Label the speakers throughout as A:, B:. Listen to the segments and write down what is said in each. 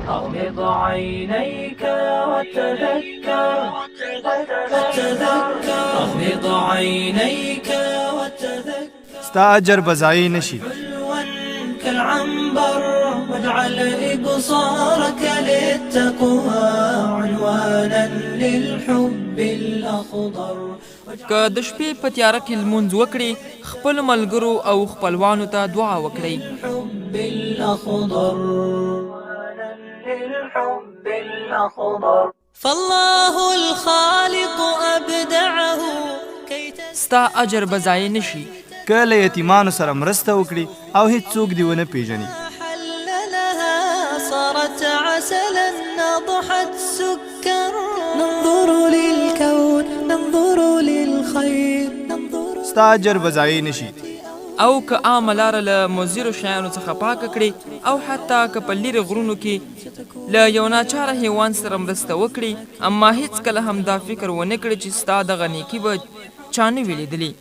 A: أغمض عينيك وتذكر أغمض عينيك وتذكر
B: ستا اجر بزایی نشي
A: حلوا كالعنبر واجعل إبصارك للتقوى عنوانا للحب الأخضر
C: که د شپې په تیاره کې لمونځ وکړي خپلو ملګرو او خپلوانو ته دعا وکړئ.
A: للحب الأخضر للحب الأخضر فالله الخالق أبدعه كي
C: ستا اجر به ضایع نشي.
B: که له یتیمانو سره مرسته وکړي او هیڅوک دې ونه پیژني.
A: حل لها صارت عسلا نضحت سكر ننظر للكون ننظر للخير ننظر
B: ستا اجر بزایی نشي.
C: او که عامه لاره له مضرو شیانو څخه پاکه کړي او حتی که په لیرې غرونو کې له یو ناچاره حیوان سره مرسته وکړي، اما هیڅکله هم دا فکر ونه کړي چې ستا دغه نیکي به چا نه وي لیدلي،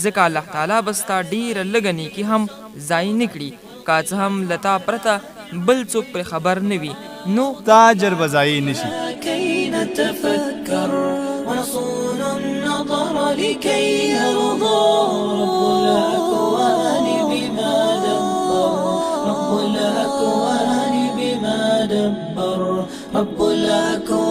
C: ځکه الله تعالی به ستا ډېره لږه نیکي هم ضایع نه کړي. که څه هم له تا پرته بل څوک پرې خبر نه وي نو
B: ستا اجر بزایی نشي.
A: كي نتفكر ونصون النظر لكي يرضى رب الأكوان بما دبر رب الأكوان